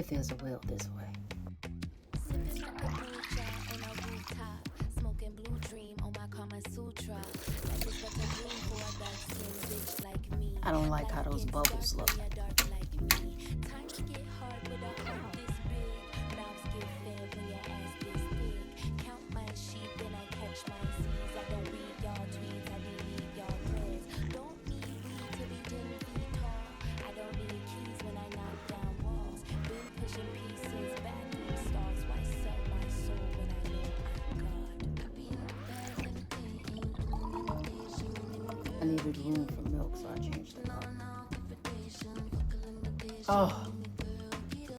if there's a will this way. I don't like how those bubbles look. I needed room for milk, so I changed the color. Oh.